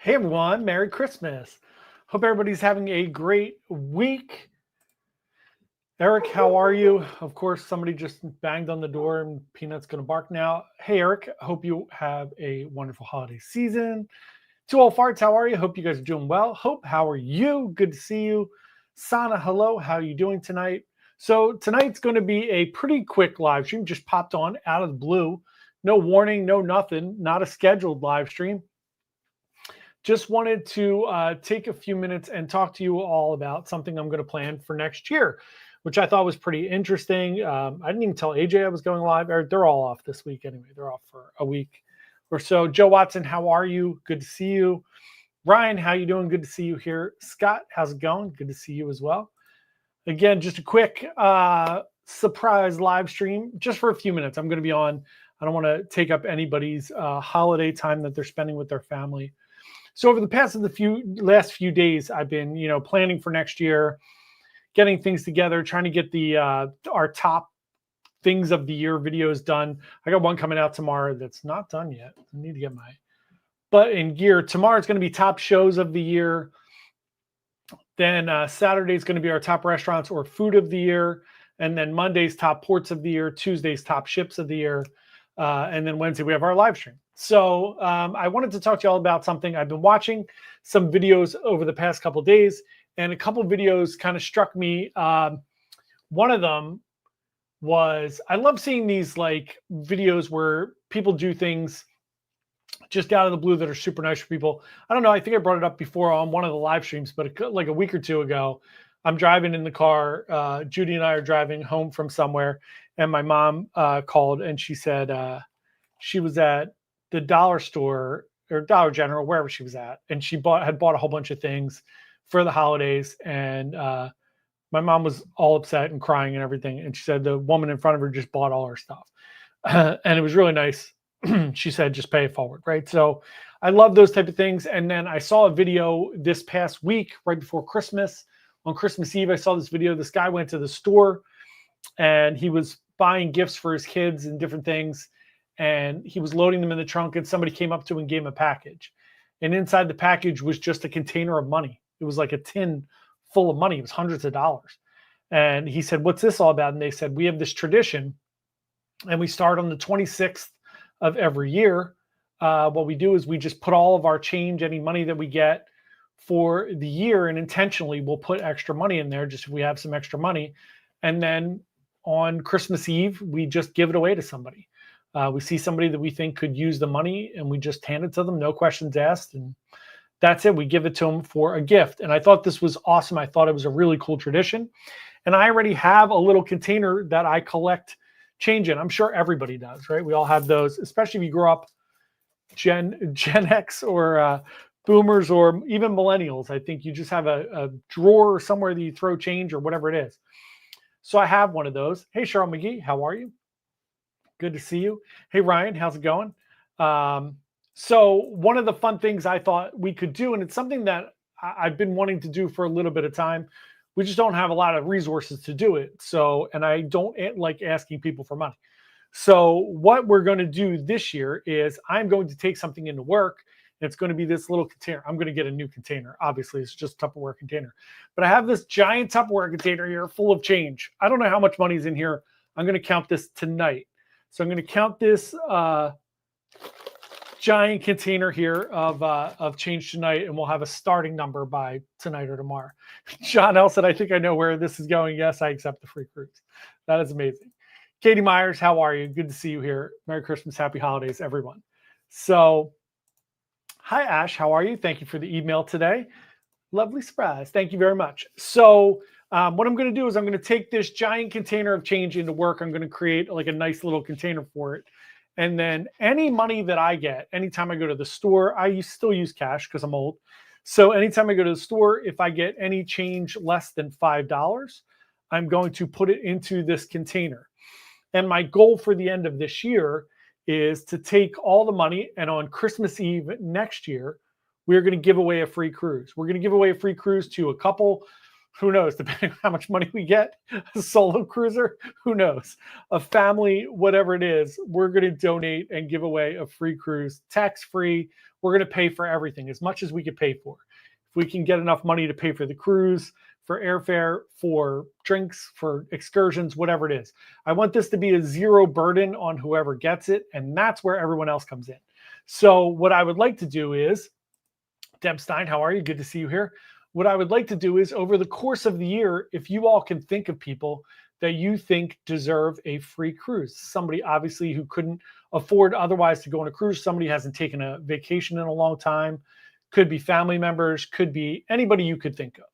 Hey everyone, Merry Christmas. Hope everybody's having a great week. Eric, how are you? Of course, somebody just banged on the door and Peanut's going to bark now. Hey Eric, hope you have a wonderful holiday season. Two old farts, how are you? Hope you guys are doing well. Hope, how are you? Good to see you. Sana, hello, how are you doing tonight? So tonight's going to be a pretty quick live stream, just popped on out of the blue. No warning, no nothing, not a scheduled live stream. Just wanted to take a few minutes and talk to you all about something I'm going to plan for next year, which I thought was pretty interesting. I didn't even tell AJ I was going live. They're all off this week anyway. They're off for a week or so. Joe Watson, how are you? Good to see you. Ryan, how you doing? Good to see you here. Scott, how's it going? Good to see you as well. Again, just a quick surprise live stream just for a few minutes. I'm going to be on. I don't want to take up anybody's holiday time that they're spending with their family. So over the last few days, I've been, planning for next year, getting things together, trying to get our top things of the year videos done. I got one coming out tomorrow that's not done yet. I need to get my butt in gear. Tomorrow's going to be top shows of the year. Then Saturday is going to be our top restaurants or food of the year. And then Monday's top ports of the year. Tuesday's top ships of the year. And then Wednesday, we have our live stream. So I wanted to talk to you all about something. I've been watching some videos over the past couple of days, and a couple of videos kind of struck me. One of them was, I love seeing these like videos where people do things just out of the blue that are super nice for people. I don't know. I think I brought it up before on one of the live streams, but like a week or two ago, I'm driving in the car. Judy and I are driving home from somewhere, and my mom called and she said she was at the dollar store or Dollar General, wherever she was at, and she had bought a whole bunch of things for the holidays. And my mom was all upset and crying and everything. And she said the woman in front of her just bought all her stuff, and it was really nice. She said, just pay it forward, right? So I love those type of things. And then I saw a video this past week, right before Christmas. On Christmas Eve, I saw this video. This guy went to the store and he was buying gifts for his kids and different things. And he was loading them in the trunk, and somebody came up to him and gave him a package. And inside the package was just a container of money. It was like a tin full of money. It was hundreds of dollars. And he said, what's this all about? And they said, we have this tradition, and we start on the 26th of every year. What we do is we just put all of our change, any money that we get for the year, and intentionally we'll put extra money in there just if we have some extra money. And then on Christmas Eve, we just give it away to somebody. We see somebody that we think could use the money, and we just hand it to them, no questions asked. And that's it. We give it to them for a gift. And I thought this was awesome. I thought it was a really cool tradition. And I already have a little container that I collect change in. I'm sure everybody does, right? We all have those, especially if you grew up Gen X or boomers or even millennials. I think you just have a drawer somewhere that you throw change or whatever it is. So I have one of those. Hey, Cheryl McGee, how are you? Good to see you. Hey, Ryan, how's it going? So one of the fun things I thought we could do, and it's something that I've been wanting to do for a little bit of time. We just don't have a lot of resources to do it. So, and I don't like asking people for money. So what we're going to do this year is I'm going to take something into work. And it's going to be this little container. I'm going to get a new container. Obviously, it's just a Tupperware container. But I have this giant Tupperware container here full of change. I don't know how much money is in here. I'm going to count this tonight. So I'm going to count this giant container here of change tonight, and we'll have a starting number by tonight or tomorrow. John L said, I think I know where this is going. Yes, I accept the free cruise. That is amazing. Katie Myers, how are you? Good to see you here. Merry Christmas, happy holidays, everyone. So, hi, Ash, how are you? Thank you for the email today. Lovely surprise. Thank you very much. So what I'm going to do is I'm going to take this giant container of change into work. I'm going to create like a nice little container for it. And then any money that I get, anytime I go to the store, I still use cash because I'm old. So anytime I go to the store, if I get any change less than $5, I'm going to put it into this container. And my goal for the end of this year is to take all the money, and on Christmas Eve next year, we're going to give away a free cruise. We're going to give away a free cruise to a couple, who knows, depending on how much money we get, a solo cruiser, who knows, a family, whatever it is, we're going to donate and give away a free cruise, tax-free. we're going to pay for everything as much as we could pay for. If we can get enough money to pay for the cruise, for airfare, for drinks, for excursions, whatever it is. I want this to be a zero burden on whoever gets it, and that's where everyone else comes in. So what I would like to do is, Deb Stein, how are you? Good to see you here. What I would like to do is, over the course of the year, if you all can think of people that you think deserve a free cruise, somebody obviously who couldn't afford otherwise to go on a cruise, somebody hasn't taken a vacation in a long time, could be family members, could be anybody you could think of.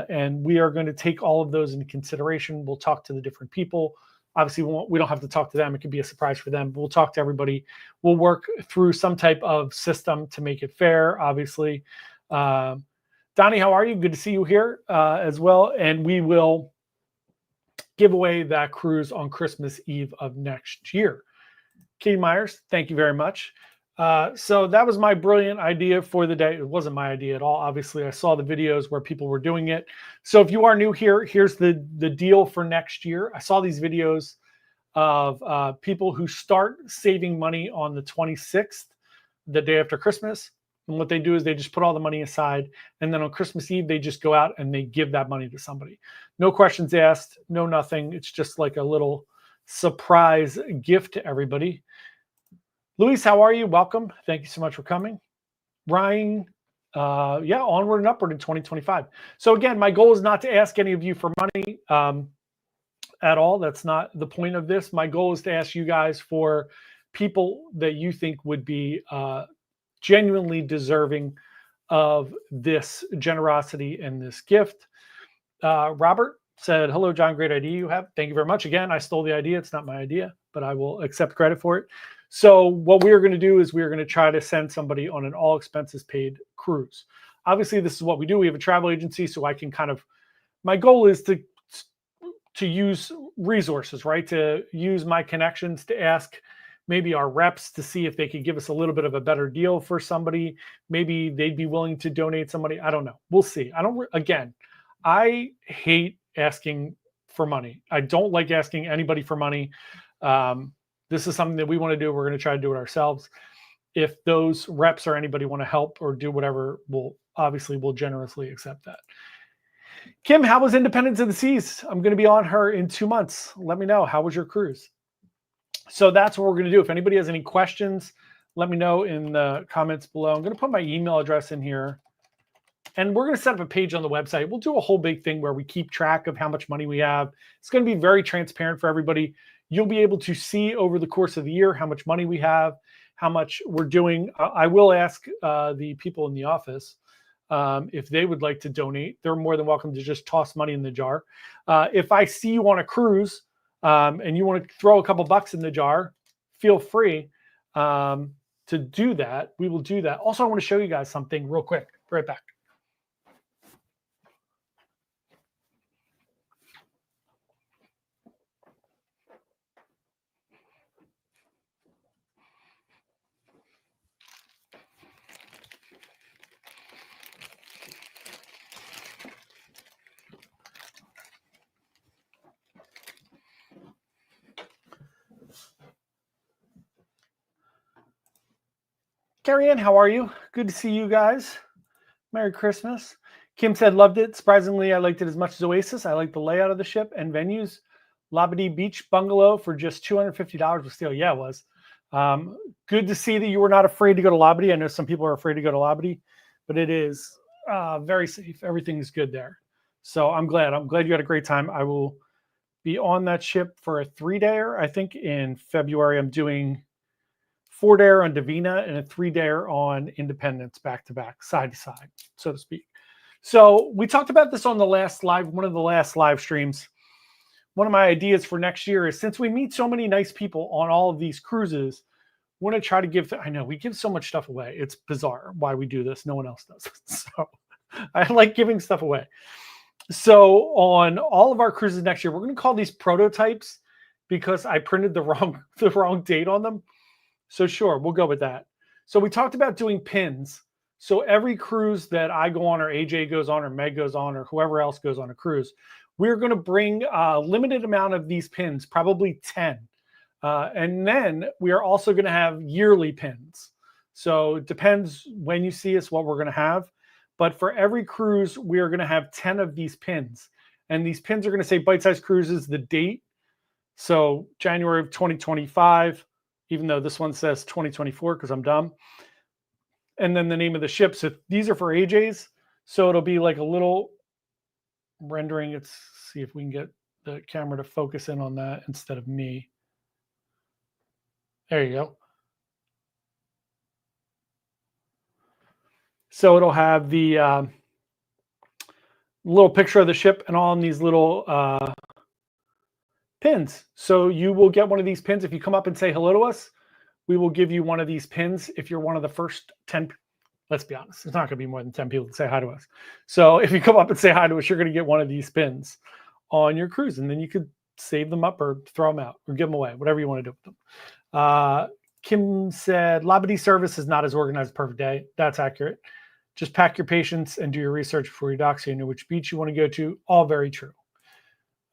And we are going to take all of those into consideration. We'll talk to the different people. Obviously, we don't have to talk to them. It could be a surprise for them, but we'll talk to everybody. We'll work through some type of system to make it fair, obviously. Donnie, how are you? Good to see you here as well. And we will give away that cruise on Christmas Eve of next year. Katie Myers, thank you very much. So that was my brilliant idea for the day. It wasn't my idea at all. Obviously, I saw the videos where people were doing it. So if you are new here, here's the deal for next year. I saw these videos of people who start saving money on the 26th, the day after Christmas. And what they do is they just put all the money aside. And then on Christmas Eve, they just go out and they give that money to somebody. No questions asked, no nothing. It's just like a little surprise gift to everybody. Luis, how are you? Welcome. Thank you so much for coming. Ryan, yeah, onward and upward in 2025. So again, my goal is not to ask any of you for money at all. That's not the point of this. My goal is to ask you guys for people that you think would be genuinely deserving of this generosity and this gift. Robert said, hello, John, great idea you have. Thank you very much. Again, I stole the idea. It's not my idea, but I will accept credit for it. So what we are going to do is we are going to try to send somebody on an all expenses paid cruise. Obviously, this is what we do. We have a travel agency, so I can kind of, my goal is to use resources, right? To use my connections to ask maybe our reps to see if they could give us a little bit of a better deal for somebody. Maybe they'd be willing to donate somebody. I don't know. We'll see. I hate asking for money. I don't like asking anybody for money. This is something that we want to do. We're going to try to do it ourselves. If those reps or anybody want to help or do whatever, we'll generously accept that. Kim, how was Independence of the Seas? I'm going to be on her in 2 months. Let me know. How was your cruise? So that's what we're going to do. If anybody has any questions, let me know in the comments below. I'm going to put my email address in here. And we're going to set up a page on the website. We'll do a whole big thing where we keep track of how much money we have. It's going to be very transparent for everybody. You'll be able to see over the course of the year how much money we have, how much we're doing. I will ask the people in the office if they would like to donate. They're more than welcome to just toss money in the jar. If I see you on a cruise and you want to throw a couple bucks in the jar, feel free to do that. We will do that. Also, I want to show you guys something real quick. Be right back. Carrie Ann, how are you? Good to see you guys. Merry Christmas. Kim said, loved it. Surprisingly, I liked it as much as Oasis. I liked the layout of the ship and venues. Labadee Beach Bungalow for just $250 was steal. Yeah, it was. Good to see that you were not afraid to go to Labadee. I know some people are afraid to go to Labadee, but it is very safe. Everything is good there. So I'm glad. I'm glad you had a great time. I will be on that ship for a 3-dayer. I think in February I'm doing 4-dayer on Divina and a 3-dayer on Independence, back to back, side to side, so to speak. So we talked about this on the last one of the last live streams. One of my ideas for next year is, since we meet so many nice people on all of these cruises, we want to try to give, I know we give so much stuff away. It's bizarre why we do this. No one else does. So I like giving stuff away. So on all of our cruises next year, we're going to call these prototypes because I printed the wrong date on them. So sure, we'll go with that. So we talked about doing pins. So every cruise that I go on, or AJ goes on, or Meg goes on, or whoever else goes on a cruise, we're going to bring a limited amount of these pins, probably 10. And then we are also going to have yearly pins. So it depends when you see us, what we're going to have. But for every cruise, we are going to have 10 of these pins. And these pins are going to say Byte Size Cruises, the date. So January of 2025, even though this one says 2024 because I'm dumb. And then the name of the ship. So these are for AJ's. So it'll be like a little rendering. Let's see if we can get the camera to focus in on that instead of me. There you go. So it'll have the little picture of the ship and all in these little pins. So you will get one of these pins if you come up and say hello to us. We will give you one of these pins if you're one of the first 10. Let's be honest, it's not going to be more than 10 people that say hi to us. So if you come up and say hi to us, you're going to get one of these pins on your cruise, and then you could save them up or throw them out or give them away, whatever you want to do with them. Kim said, Labadee service is not as organized as Perfect Day. That's accurate. Just pack your patience and do your research before you dock so you know which beach you want to go to. All very true.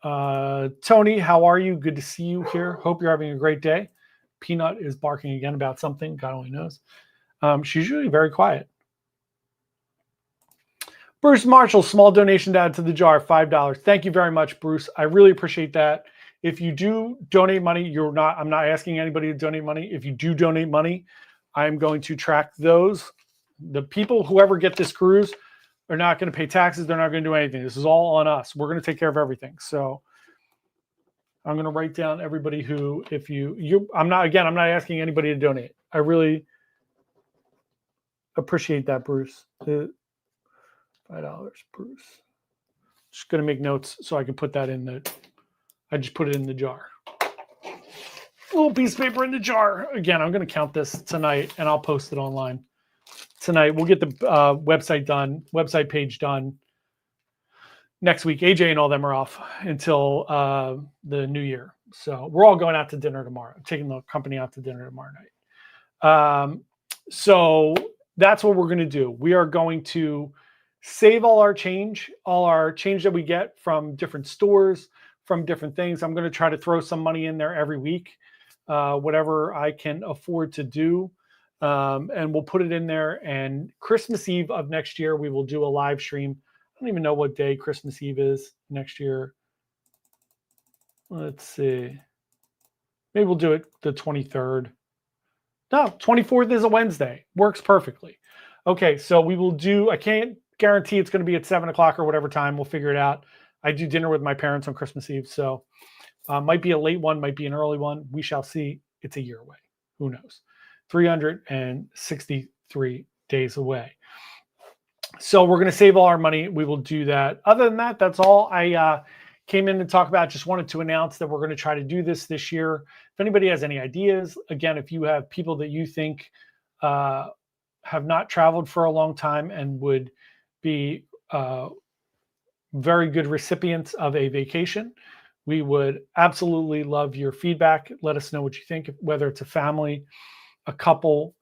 Tony, how are you? Good to see you here. Hope you're having a great day. Peanut is barking again about something. God only knows. She's usually very quiet. Bruce Marshall, small donation to add to the jar, $5. Thank you very much, Bruce. I really appreciate that. If you do donate money, I'm not asking anybody to donate money. If you do donate money, I'm going to track those. The people, whoever get this cruise, are not going to pay taxes. They're not going to do anything. This is all on us. We're going to take care of everything. So I'm going to write down everybody who, if I'm not asking anybody to donate. I really appreciate that, Bruce. $5, Bruce. Just going to make notes so I can put that in I just put it in the jar. Little piece of paper in the jar. Again, I'm going to count this tonight and I'll post it online. Tonight, we'll get the website page done next week. AJ and all them are off until the new year. So we're all going out to dinner tomorrow. I'm taking the company out to dinner tomorrow night. So that's what we're going to do. We are going to save all our change that we get from different stores, from different things. I'm going to try to throw some money in there every week, whatever I can afford to do. And we'll put it in there. And Christmas Eve of next year, we will do a live stream. I don't even know what day Christmas Eve is next year. Let's see. Maybe we'll do it the 23rd. No, 24th is a Wednesday. Works perfectly. Okay, so we will do, I can't guarantee it's going to be at 7 o'clock or whatever time. We'll figure it out. I do dinner with my parents on Christmas Eve. So might be a late one, might be an early one. We shall see. It's a year away. Who knows? 363 days away. So we're going to save all our money. We will do that. Other than that, that's all I came in to talk about. Just wanted to announce that we're going to try to do this year. If anybody has any ideas, again, if you have people that you think have not traveled for a long time and would be very good recipients of a vacation, we would absolutely love your feedback. Let us know what you think, whether it's a family, a couple,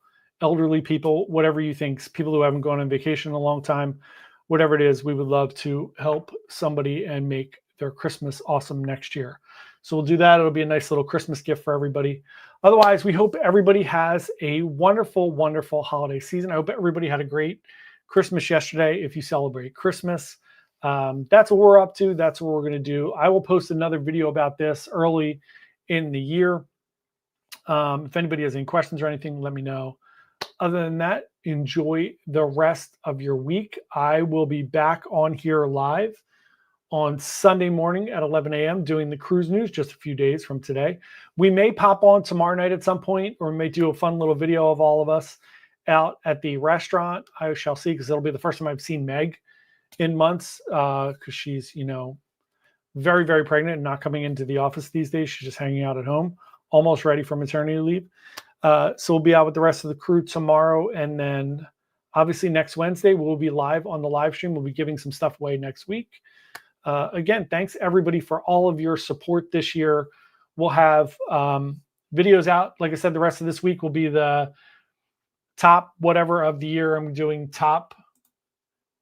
elderly people, whatever you think, people who haven't gone on vacation in a long time, whatever it is, we would love to help somebody and make their Christmas awesome next year. So we'll do that. It'll be a nice little Christmas gift for everybody. Otherwise, we hope everybody has a wonderful, wonderful holiday season. I hope everybody had a great Christmas yesterday if you celebrate Christmas. That's what we're up to. That's what we're going to do. I will post another video about this early in the year. If anybody has any questions or anything, let me know. Other than that, enjoy the rest of your week. I will be back on here live on Sunday morning at 11 a.m. doing the cruise news just a few days from today. We may pop on tomorrow night at some point, or we may do a fun little video of all of us out at the restaurant. I shall see, because it'll be the first time I've seen Meg in months, because she's, very, very pregnant and not coming into the office these days. She's just hanging out at home, almost ready for maternity leave. So we'll be out with the rest of the crew tomorrow. And then obviously next Wednesday, we'll be live on the live stream. We'll be giving some stuff away next week. Again, thanks everybody for all of your support this year. We'll have videos out. Like I said, the rest of this week will be the top whatever of the year. I'm doing top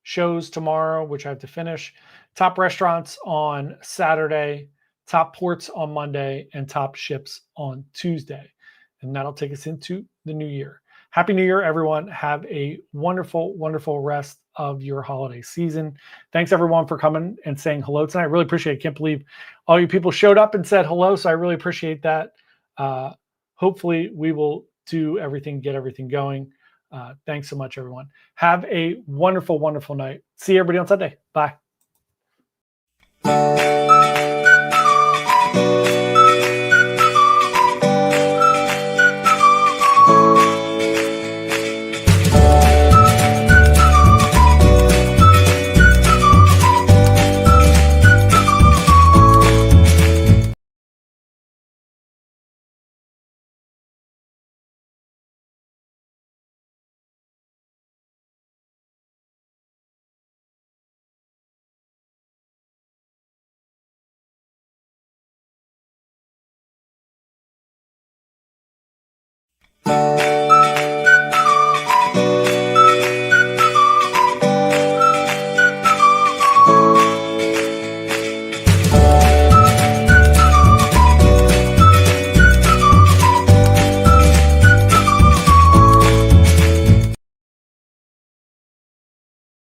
shows tomorrow, which I have to finish. Top restaurants on Saturday, top ports on Monday, and top ships on Tuesday. And that'll take us into the new year. Happy New Year, everyone. Have a wonderful, wonderful rest of your holiday season. Thanks, everyone, for coming and saying hello tonight. I really appreciate it. Can't believe all you people showed up and said hello, so I really appreciate that. Hopefully, we will do everything, get everything going. Thanks so much, everyone. Have a wonderful, wonderful night. See everybody on Sunday. Bye.